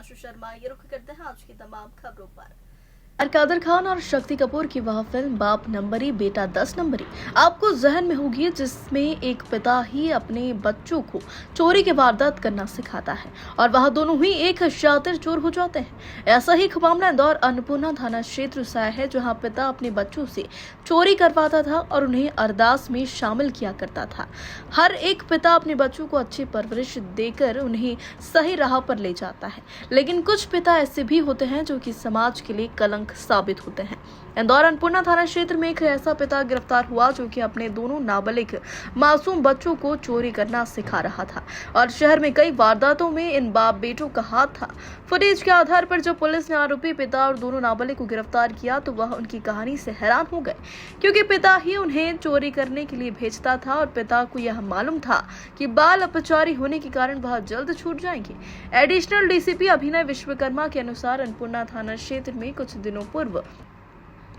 आशु शर्मा। ये रुख करते हैं आज की तमाम खबरों पर। कादर खान और शक्ति कपूर की वह फिल्म बाप नंबरी बेटा 10 नंबरी आपको जहन में होगी, जिसमें एक पिता ही अपने बच्चों को चोरी की वारदात करना सिखाता है और वह दोनों ही एक शातिर चोर हो जाते हैं। ऐसा ही एक मामला इंदौर अन्नपूर्णा थाना क्षेत्र से आया है, जहां पिता अपने बच्चों से चोरी करवाता था और उन्हें अरदास में शामिल किया करता था। हर एक पिता अपने बच्चों को अच्छी परवरिश देकर उन्हें सही राह पर ले जाता है, लेकिन कुछ पिता ऐसे भी होते हैं जो कि समाज के लिए कलंक साबित होते हैं। इंदौर अन्नपूर्णा थाना क्षेत्र में एक ऐसा पिता गिरफ्तार हुआ जो कि अपने दोनों नाबालिग मासूम बच्चों को चोरी करना सिखा रहा था और शहर में कई वारदातों में इन बाप बेटों का हाथ था। फुटेज के आधार पर जब पुलिस ने आरोपी पिता और दोनों नाबालिग को गिरफ्तार किया तो वह उनकी कहानी से हैरान हो गए, क्योंकि पिता ही उन्हें चोरी करने के लिए भेजता था और पिता को यह मालूम था कि बाल अपचारी होने के कारण वह जल्द छूट जाएंगे। एडिशनल डीसीपी अभिनय विश्वकर्मा के अनुसार अन्नपूर्णा थाना क्षेत्र में कुछ दिनों पूर्व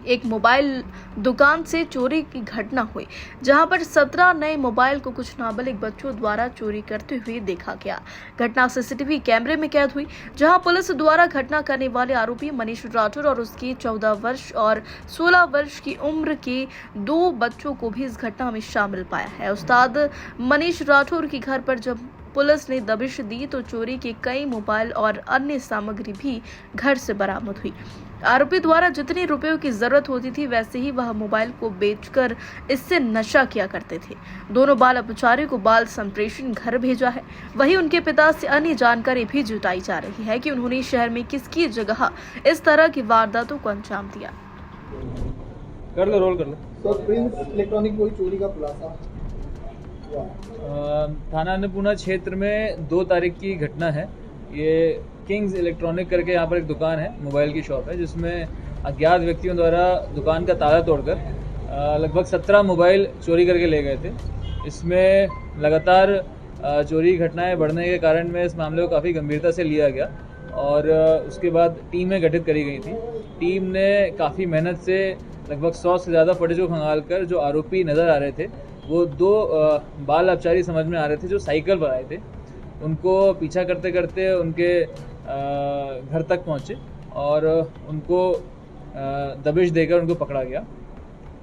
एक मोबाइल दुकान से चोरी की घटना हुई, जहां पर 17 नए मोबाइल को कुछ नाबालिग बच्चों द्वारा चोरी करते हुए देखा गया। घटना सीसीटीवी कैमरे में कैद हुई, जहां पुलिस द्वारा घटना करने वाले आरोपी मनीष राठौर और उसकी 14 वर्ष और 16 वर्ष की उम्र के 2 बच्चों को भी इस घटना में शामिल पाया है। उस्ताद मनीष राठौर के घर पर जब पुलिस ने दबिश दी तो चोरी के कई मोबाइल और अन्य सामग्री भी घर से बरामद हुई। आरोपी द्वारा जितने रुपयों की जरूरत होती थी वैसे ही वह मोबाइल को बेचकर इससे नशा किया करते थे। दोनों बाल अपचारियों को बाल संप्रेषण घर भेजा है। वहीं उनके पिता से अन्य जानकारी भी जुटाई जा रही है कि उन्होंने शहर में किसकी जगह इस तरह की वारदातों को अंजाम दिया। कर लो, रोल कर लो। तो प्रिंस इलेक्ट्रॉनिक कोई चोरी का खुलासा थाना अन्नपूर्णा क्षेत्र में 2 तारीख की घटना है। ये किंग्स इलेक्ट्रॉनिक करके यहाँ पर एक दुकान है, मोबाइल की शॉप है, जिसमें अज्ञात व्यक्तियों द्वारा दुकान का ताला तोड़कर लगभग 17 मोबाइल चोरी करके ले गए थे। इसमें लगातार चोरी घटनाएं बढ़ने के कारण में इस मामले को काफ़ी गंभीरता से लिया गया और उसके बाद टीमें गठित करी गई थी। टीम ने काफ़ी मेहनत से लगभग 100 से ज़्यादा फुटेज को खंगाल कर जो आरोपी नज़र आ रहे थे, वो 2 बाल अपचारी समझ में आ रहे थे जो साइकिल पर आए थे, उनको पीछा करते करते उनके घर तक पहुँचे और उनको दबिश देकर उनको पकड़ा गया।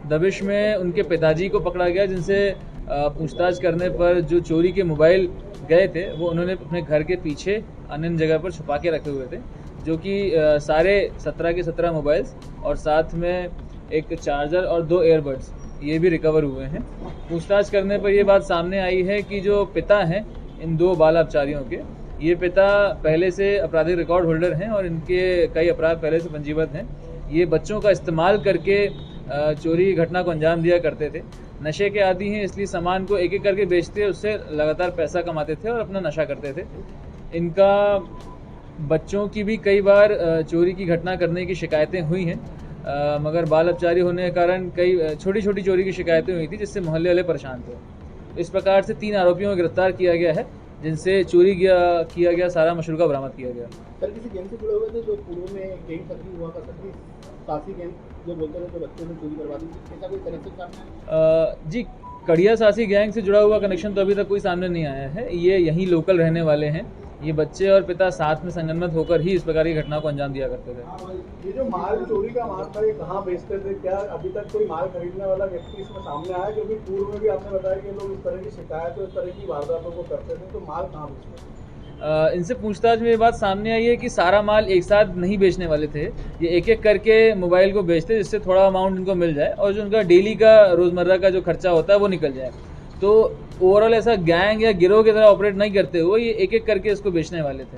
दबिश में उनके पिताजी को पकड़ा गया, जिनसे पूछताछ करने पर जो चोरी के मोबाइल गए थे वो उन्होंने अपने घर के पीछे अन्य जगह पर छुपा के रखे हुए थे, जो कि सारे 17 के 17 मोबाइल्स और साथ में एक चार्जर और 2 एयरबड्स ये भी रिकवर हुए हैं। पूछताछ करने पर ये बात सामने आई है कि जो पिता हैं इन 2 बाल अपचारियों के, ये पिता पहले से आपराधिक रिकॉर्ड होल्डर हैं और इनके कई अपराध पहले से पंजीबद्ध हैं। ये बच्चों का इस्तेमाल करके चोरी घटना को अंजाम दिया करते थे। नशे के आदी हैं, इसलिए सामान को एक एक करके बेचते, उससे लगातार पैसा कमाते थे और अपना नशा करते थे। इनका बच्चों की भी कई बार चोरी की घटना करने की शिकायतें हुई हैं, मगर बाल अपचारी होने के कारण कई छोटी छोटी चोरी की शिकायतें हुई थी, जिससे मोहल्ले वाले परेशान थे। इस प्रकार से 3 आरोपियों को गिरफ्तार किया गया है, जिनसे चोरी किया गया सारा मशरूका बरामद किया गया। सर किसी गैंग से जुड़े हुए थे जो पूर्व में गैंग सक्रिय हुआ करता था, साथी गैंग जो बोलते थे तो बच्चों ने चोरी करवा दी, ऐसा कोई कनेक्शन सामने आया? जी, कड़िया सासी गैंग से जुड़ा हुआ कनेक्शन तो अभी तक कोई सामने नहीं आया है। ये यहीं लोकल रहने वाले हैं। ये बच्चे और पिता साथ में संगनमत होकर ही इस प्रकार की घटना को अंजाम दिया करते थे। ये जो माल चोरी का माल था ये कहाँ बेचते थे? क्या अभी तक कोई माल खरीदने वाला व्यक्ति इसमें सामने आया? क्योंकि पूर्व में भी आपने बताया कि लोग इस तरह की शिकायत इस तरह की वारदातों को करते थे, तो माल कहाँ बेचते थे? इनसे पूछताछ में ये बात सामने आई है कि सारा माल एक साथ नहीं बेचने वाले थे। ये एक एक करके मोबाइल को बेचते, जिससे थोड़ा अमाउंट इनको मिल जाए और जो उनका डेली का रोज़मर्रा का जो खर्चा होता है वो निकल जाए। तो ओवरऑल ऐसा गैंग या गिरोह की तरह ऑपरेट नहीं करते हुए ये एक एक करके इसको बेचने वाले थे।